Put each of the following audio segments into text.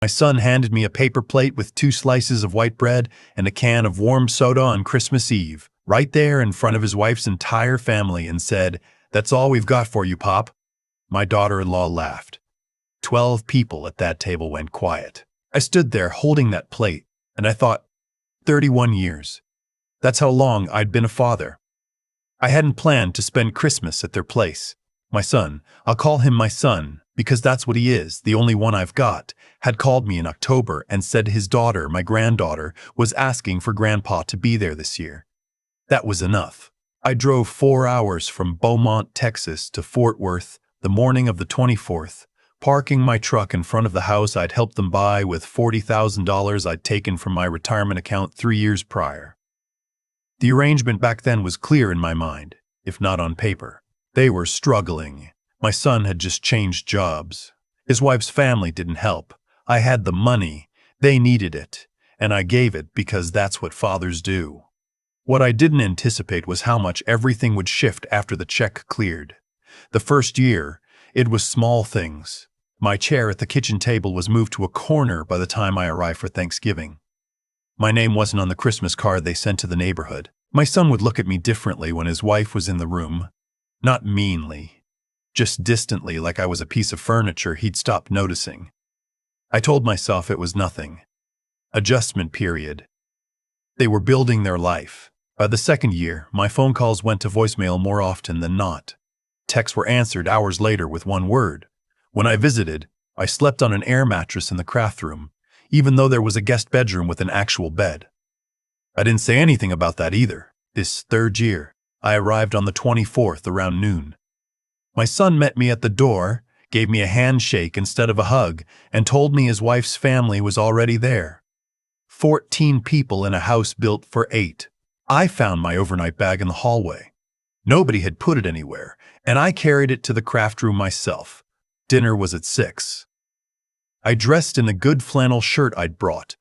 My son handed me a paper plate with 2 slices of white bread and a can of warm soda on Christmas Eve, right there in front of his wife's entire family, and said, "That's all we've got for you, Pop." My daughter-in-law laughed. 12 people at that table went quiet. I stood there holding that plate, and I thought, 31 years. That's how long I'd been a father. I hadn't planned to spend Christmas at their place. My son, I'll call him my son, because that's what he is, the only one I've got, had called me in October and said his daughter, my granddaughter, was asking for Grandpa to be there this year. That was enough. I drove 4 hours from Beaumont, Texas to Fort Worth the morning of the 24th, parking my truck in front of the house I'd helped them buy with $40,000 I'd taken from my retirement account 3 years prior. The arrangement back then was clear in my mind, if not on paper. They were struggling. My son had just changed jobs. His wife's family didn't help. I had the money. They needed it, and I gave it because that's what fathers do. What I didn't anticipate was how much everything would shift after the check cleared. The first year, it was small things. My chair at the kitchen table was moved to a corner by the time I arrived for Thanksgiving. My name wasn't on the Christmas card they sent to the neighborhood. My son would look at me differently when his wife was in the room. Not meanly, just distantly, like I was a piece of furniture he'd stopped noticing. I told myself it was nothing. Adjustment period. They were building their life. By the second year, my phone calls went to voicemail more often than not. Texts were answered hours later with one word. When I visited, I slept on an air mattress in the craft room, even though there was a guest bedroom with an actual bed. I didn't say anything about that either. This third year, I arrived on the 24th around noon. My son met me at the door, gave me a handshake instead of a hug, and told me his wife's family was already there. 14 people in a house built for 8. I found my overnight bag in the hallway. Nobody had put it anywhere, and I carried it to the craft room myself. Dinner was at 6. I dressed in a good flannel shirt I'd brought,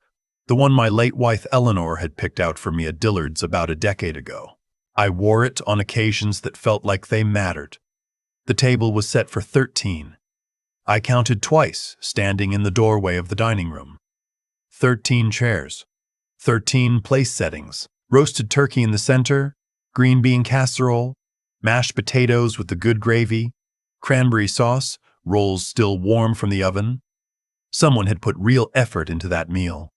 the one my late wife Eleanor had picked out for me at Dillard's about a decade ago. I wore it on occasions that felt like they mattered. The table was set for 13. I counted twice, standing in the doorway of the dining room. 13 chairs. 13 place settings. Roasted turkey in the center, green bean casserole, mashed potatoes with the good gravy, cranberry sauce, rolls still warm from the oven. Someone had put real effort into that meal.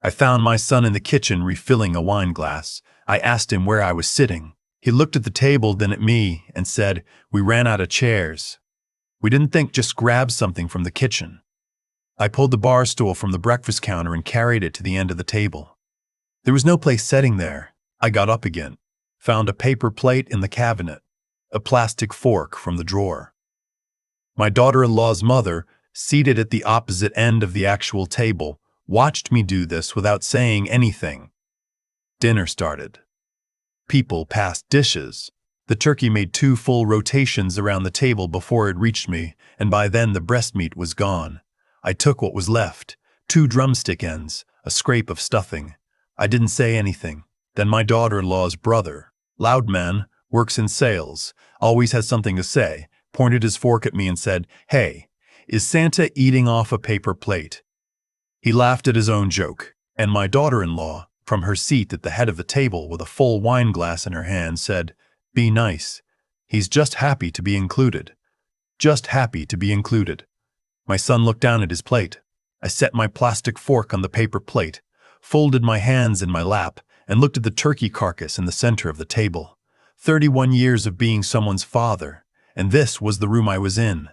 I found my son in the kitchen refilling a wine glass. I asked him where I was sitting. He looked at the table, then at me, and said, "We ran out of chairs." We didn't think, just grab something from the kitchen. I pulled the bar stool from the breakfast counter and carried it to the end of the table. There was no place setting there. I got up again, found a paper plate in the cabinet, a plastic fork from the drawer. My daughter-in-law's mother, seated at the opposite end of the actual table, watched me do this without saying anything. Dinner started. People passed dishes. The turkey made 2 full rotations around the table before it reached me, and by then the breast meat was gone. I took what was left, 2 drumstick ends, a scrape of stuffing. I didn't say anything. Then my daughter-in-law's brother, loud man, works in sales, always has something to say, pointed his fork at me and said, "Hey, is Santa eating off a paper plate?" He laughed at his own joke, and my daughter-in-law, from her seat at the head of the table with a full wine glass in her hand, said, "Be nice. He's just happy to be included. Just happy to be included." My son looked down at his plate. I set my plastic fork on the paper plate, folded my hands in my lap, and looked at the turkey carcass in the center of the table. 31 years of being someone's father, and this was the room I was in.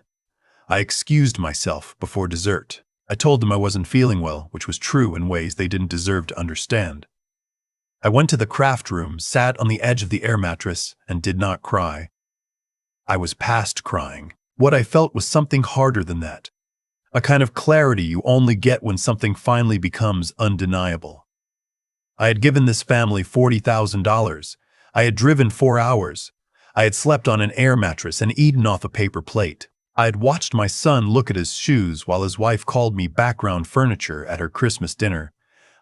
I excused myself before dessert. I told them I wasn't feeling well, which was true in ways they didn't deserve to understand. I went to the craft room, sat on the edge of the air mattress, and did not cry. I was past crying. What I felt was something harder than that. A kind of clarity you only get when something finally becomes undeniable. I had given this family $40,000. I had driven 4 hours. I had slept on an air mattress and eaten off a paper plate. I had watched my son look at his shoes while his wife called me background furniture at her Christmas dinner.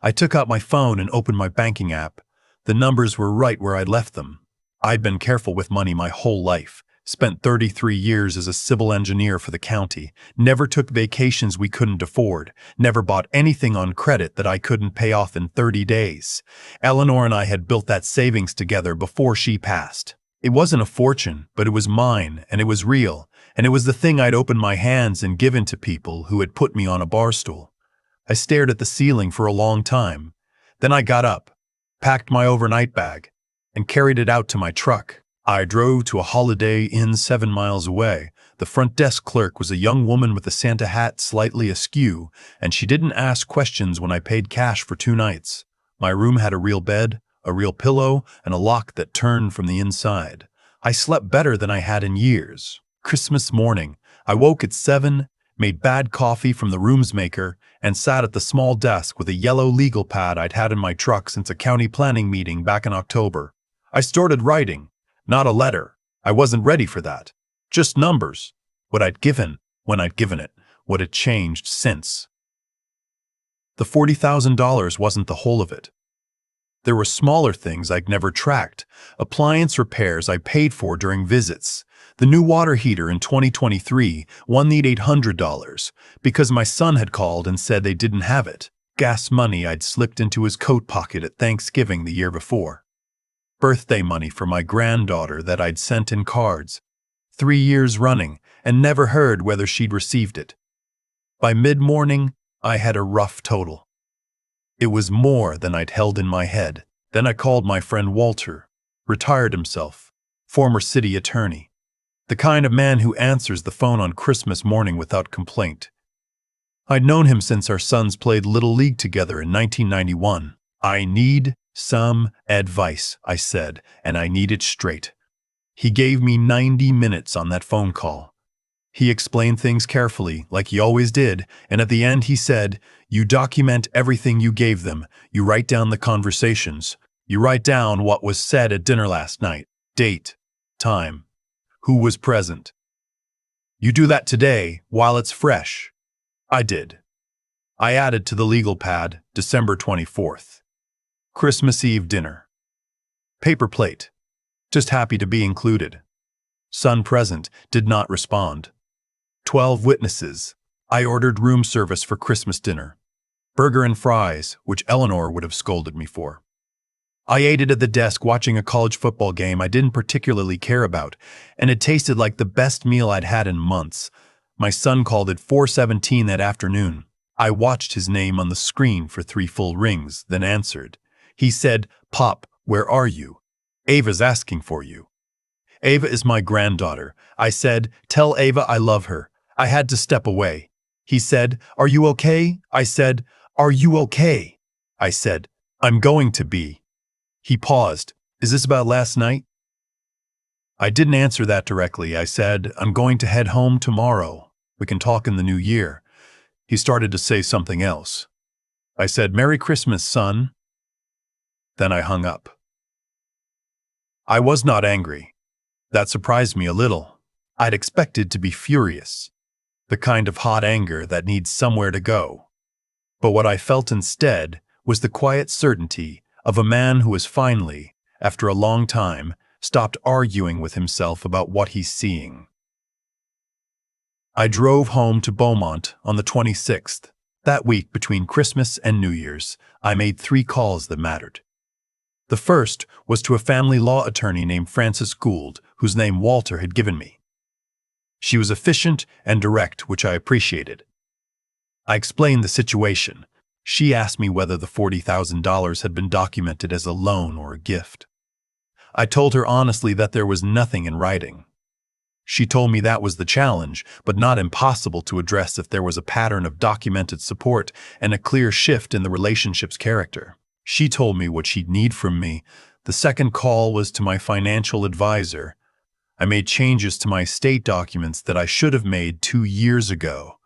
I took out my phone and opened my banking app. The numbers were right where I'd left them. I'd been careful with money my whole life, Spent 33 years as a civil engineer for the county, never took vacations we couldn't afford, never bought anything on credit that I couldn't pay off in 30 days. Eleanor and I had built that savings together before she passed. It wasn't a fortune, but it was mine, and it was real, and it was the thing I'd opened my hands and given to people who had put me on a bar stool. I stared at the ceiling for a long time. Then I got up, packed my overnight bag, and carried it out to my truck. I drove to a Holiday Inn 7 miles away. The front desk clerk was a young woman with a Santa hat slightly askew, and she didn't ask questions when I paid cash for 2 nights. My room had a real bed, a real pillow, and a lock that turned from the inside. I slept better than I had in years. Christmas morning, I woke at 7, made bad coffee from the room's maker, and sat at the small desk with a yellow legal pad I'd had in my truck since a county planning meeting back in October. I started writing. Not a letter. I wasn't ready for that. Just numbers. What I'd given, when I'd given it, what had changed since. The $40,000 wasn't the whole of it. There were smaller things I'd never tracked, appliance repairs I paid for during visits. The new water heater in 2023, one needed $800, because my son had called and said they didn't have it. Gas money I'd slipped into his coat pocket at Thanksgiving the year before. Birthday money for my granddaughter that I'd sent in cards, 3 years running, and never heard whether she'd received it. By mid-morning, I had a rough total. It was more than I'd held in my head. Then I called my friend Walter, retired himself, former city attorney, the kind of man who answers the phone on Christmas morning without complaint. I'd known him since our sons played Little League together in 1991. I need some advice, I said, and I need it straight. He gave me 90 minutes on that phone call. He explained things carefully, like he always did, and at the end he said, "You document everything you gave them. You write down the conversations. You write down what was said at dinner last night. Date, time, who was present. You do that today, while it's fresh." I did. I added to the legal pad, December 24th. Christmas Eve dinner. Paper plate. Just happy to be included. Son present, did not respond. 12 witnesses. I ordered room service for Christmas dinner. Burger and fries, which Eleanor would have scolded me for. I ate it at the desk watching a college football game I didn't particularly care about, and it tasted like the best meal I'd had in months. My son called at 4:17 that afternoon. I watched his name on the screen for 3 full rings, then answered. He said, "Pop, where are you? Ava's asking for you." "Ava is my granddaughter." I said, "Tell Ava I love her." I had to step away. He said, "Are you okay?" I said, "Are you okay?" I said, "I'm going to be." He paused. "Is this about last night?" I didn't answer that directly. I said, "I'm going to head home tomorrow. We can talk in the new year." He started to say something else. I said, "Merry Christmas, son." Then I hung up. I was not angry. That surprised me a little. I'd expected to be furious, the kind of hot anger that needs somewhere to go. But what I felt instead was the quiet certainty of a man who has finally, after a long time, stopped arguing with himself about what he's seeing. I drove home to Beaumont on the 26th. That week between Christmas and New Year's, I made 3 calls that mattered. The first was to a family law attorney named Frances Gould, whose name Walter had given me. She was efficient and direct, which I appreciated. I explained the situation. She asked me whether the $40,000 had been documented as a loan or a gift. I told her honestly that there was nothing in writing. She told me that was the challenge, but not impossible to address if there was a pattern of documented support and a clear shift in the relationship's character. She told me what she'd need from me. The second call was to my financial advisor. I made changes to my estate documents that I should have made 2 years ago.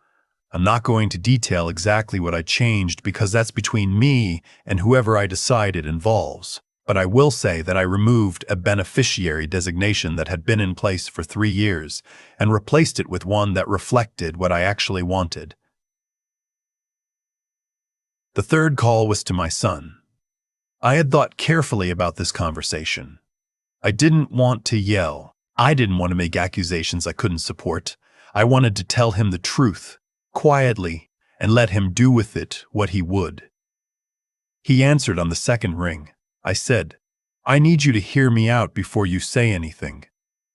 I'm not going to detail exactly what I changed because that's between me and whoever I decide it involves. But I will say that I removed a beneficiary designation that had been in place for 3 years and replaced it with one that reflected what I actually wanted. The third call was to my son. I had thought carefully about this conversation. I didn't want to yell. I didn't want to make accusations I couldn't support. I wanted to tell him the truth, quietly, and let him do with it what he would. He answered on the second ring. I said, "I need you to hear me out before you say anything."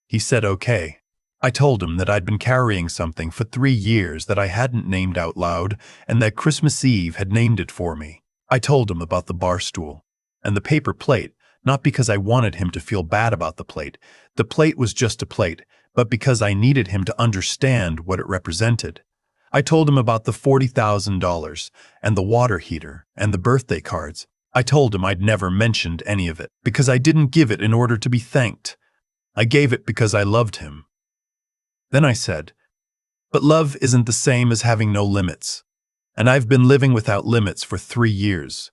He said, "Okay." I told him that I'd been carrying something for 3 years that I hadn't named out loud, and that Christmas Eve had named it for me. I told him about the bar stool and the paper plate, not because I wanted him to feel bad about the plate. The plate was just a plate, but because I needed him to understand what it represented. I told him about the $40,000 and the water heater and the birthday cards. I told him I'd never mentioned any of it because I didn't give it in order to be thanked. I gave it because I loved him. Then I said, "But love isn't the same as having no limits. And I've been living without limits for 3 years."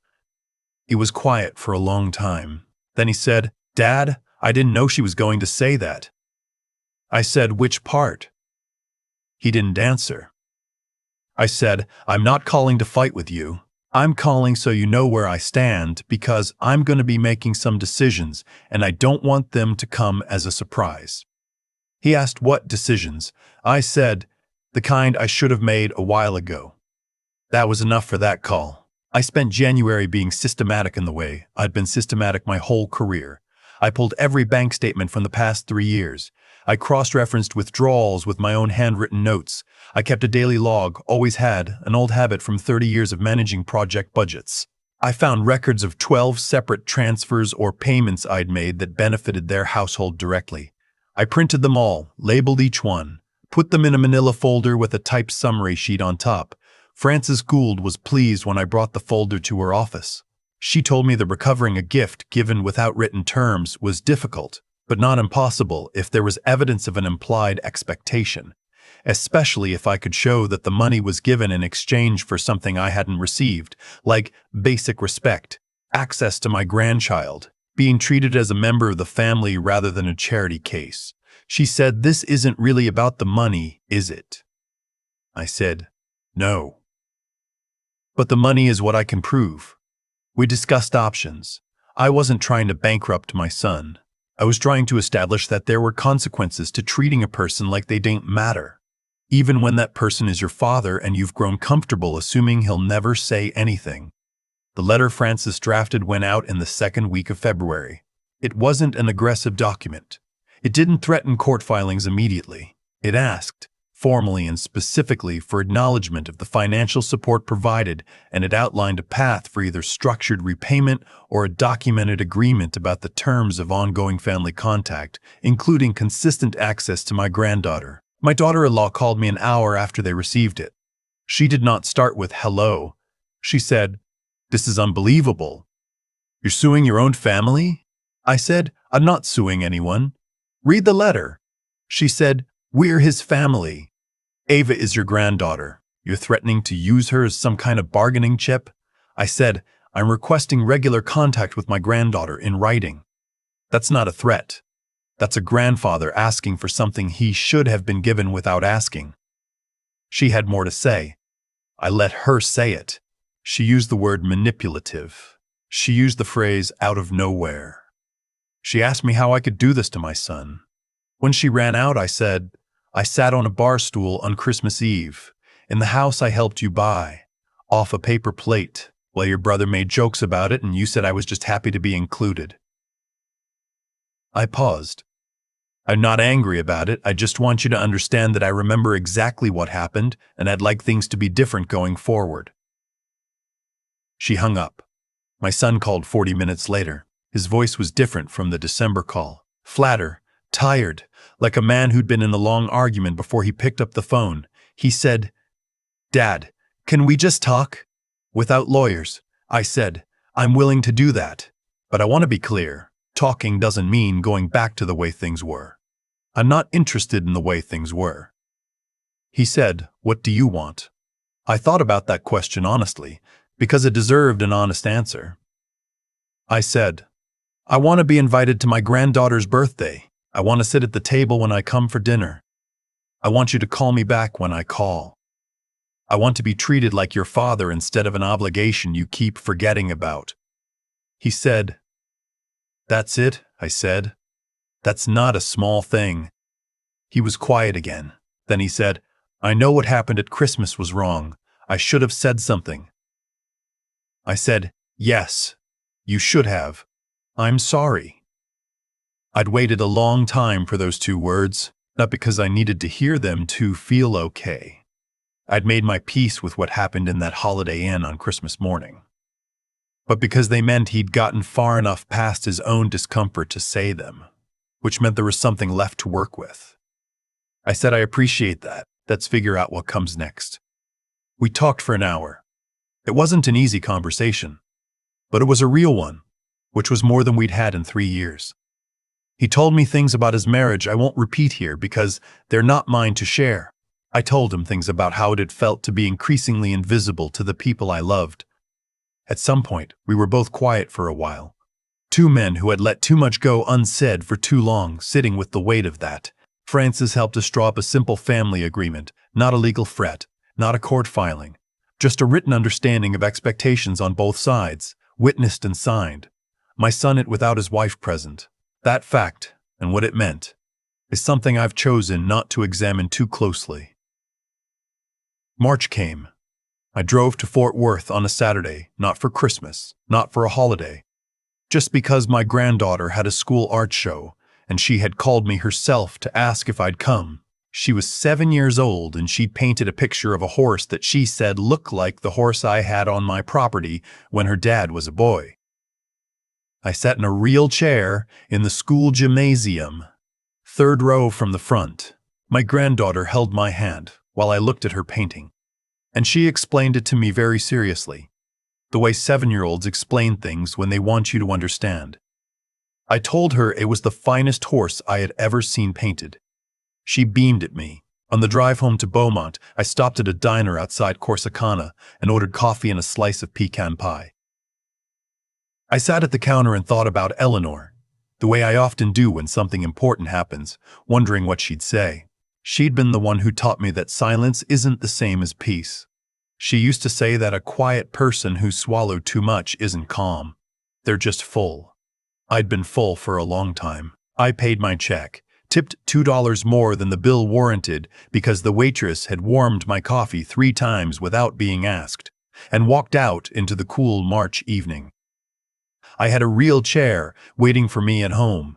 He was quiet for a long time. Then he said, "Dad, I didn't know she was going to say that." I said, "Which part?" He didn't answer. I said, "I'm not calling to fight with you. I'm calling so you know where I stand because I'm going to be making some decisions and I don't want them to come as a surprise." He asked what decisions. I said, "The kind I should have made a while ago." That was enough for that call. I spent January being systematic in the way I'd been systematic my whole career. I pulled every bank statement from the past 3 years. I cross-referenced withdrawals with my own handwritten notes. I kept a daily log, always had, an old habit from 30 years of managing project budgets. I found records of 12 separate transfers or payments I'd made that benefited their household directly. I printed them all, labeled each one, put them in a manila folder with a typed summary sheet on top. Frances Gould was pleased when I brought the folder to her office. She told me that recovering a gift given without written terms was difficult, but not impossible if there was evidence of an implied expectation, especially if I could show that the money was given in exchange for something I hadn't received, like basic respect, access to my grandchild, being treated as a member of the family rather than a charity case. She said, "This isn't really about the money, is it?" I said, "No. But the money is what I can prove." We discussed options. I wasn't trying to bankrupt my son. I was trying to establish that there were consequences to treating a person like they didn't matter, even when that person is your father and you've grown comfortable assuming he'll never say anything. The letter Frances drafted went out in the second week of February. It wasn't an aggressive document. It didn't threaten court filings immediately. It asked, formally and specifically, for acknowledgement of the financial support provided, and it outlined a path for either structured repayment or a documented agreement about the terms of ongoing family contact, including consistent access to my granddaughter. My daughter-in-law called me an hour after they received it. She did not start with hello. She said, "This is unbelievable. You're suing your own family?" I said, "I'm not suing anyone. Read the letter." She said, "We're his family. Ava is your granddaughter. You're threatening to use her as some kind of bargaining chip?" I said, "I'm requesting regular contact with my granddaughter in writing." That's not a threat. That's a grandfather asking for something he should have been given without asking. She had more to say. I let her say it. She used the word manipulative. She used the phrase out of nowhere. She asked me how I could do this to my son. When she ran out, I said, "I sat on a bar stool on Christmas Eve, in the house I helped you buy, off a paper plate, while your brother made jokes about it and you said I was just happy to be included." I paused. "I'm not angry about it. I just want you to understand that I remember exactly what happened and I'd like things to be different going forward." She hung up. My son called 40 minutes later. His voice was different from the December call. Flatter, tired, like a man who'd been in a long argument before he picked up the phone. He said, "Dad, can we just talk? Without lawyers?" I said, "I'm willing to do that. But I want to be clear. Talking doesn't mean going back to the way things were. I'm not interested in the way things were." He said, "What do you want?" I thought about that question honestly, because it deserved an honest answer. I said, "I want to be invited to my granddaughter's birthday. I want to sit at the table when I come for dinner. I want you to call me back when I call. I want to be treated like your father instead of an obligation you keep forgetting about." He said, "That's it," I said. That's not a small thing. He was quiet again. Then he said, I know what happened at Christmas was wrong. I should have said something. I said, yes, you should have. I'm sorry. I'd waited a long time for those 2 words, not because I needed to hear them to feel okay. I'd made my peace with what happened in that Holiday Inn on Christmas morning. But because they meant he'd gotten far enough past his own discomfort to say them, which meant there was something left to work with. I said I appreciate that. Let's figure out what comes next. We talked for an hour. It wasn't an easy conversation, but it was a real one, which was more than we'd had in 3 years. He told me things about his marriage I won't repeat here because they're not mine to share. I told him things about how it had felt to be increasingly invisible to the people I loved. At some point, we were both quiet for a while. 2 men who had let too much go unsaid for too long, sitting with the weight of that. Francis helped us draw up a simple family agreement, not a legal threat, not a court filing, just a written understanding of expectations on both sides, witnessed and signed. My son it without his wife present. That fact, and what it meant, is something I've chosen not to examine too closely. March came. I drove to Fort Worth on a Saturday, not for Christmas, not for a holiday, just because my granddaughter had a school art show, and she had called me herself to ask if I'd come. She was 7 years old, and she'd painted a picture of a horse that she said looked like the horse I had on my property when her dad was a boy. I sat in a real chair in the school gymnasium, 3rd row from the front. My granddaughter held my hand while I looked at her painting, and she explained it to me very seriously, the way 7-year-olds explain things when they want you to understand. I told her it was the finest horse I had ever seen painted. She beamed at me. On the drive home to Beaumont, I stopped at a diner outside Corsicana and ordered coffee and a slice of pecan pie. I sat at the counter and thought about Eleanor, the way I often do when something important happens, wondering what she'd say. She'd been the one who taught me that silence isn't the same as peace. She used to say that a quiet person who swallowed too much isn't calm. They're just full. I'd been full for a long time. I paid my check, tipped $2 more than the bill warranted because the waitress had warmed my coffee 3 times without being asked, and walked out into the cool March evening. I had a real chair waiting for me at home.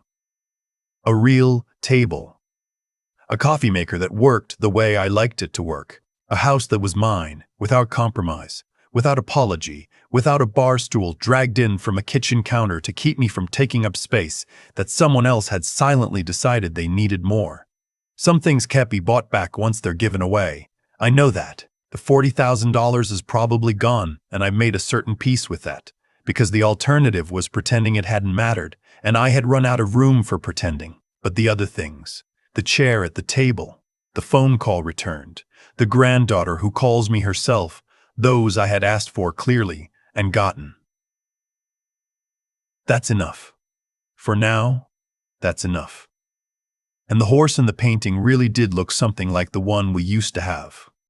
A real table. A coffee maker that worked the way I liked it to work. A house that was mine, without compromise, without apology, without a bar stool dragged in from a kitchen counter to keep me from taking up space that someone else had silently decided they needed more. Some things can't be bought back once they're given away. I know that. The $40,000 is probably gone, and I've made a certain peace with that, because the alternative was pretending it hadn't mattered, and I had run out of room for pretending. But the other things, the chair at the table, the phone call returned, the granddaughter who calls me herself, those I had asked for clearly and gotten. That's enough. For now, that's enough. And the horse in the painting really did look something like the one we used to have.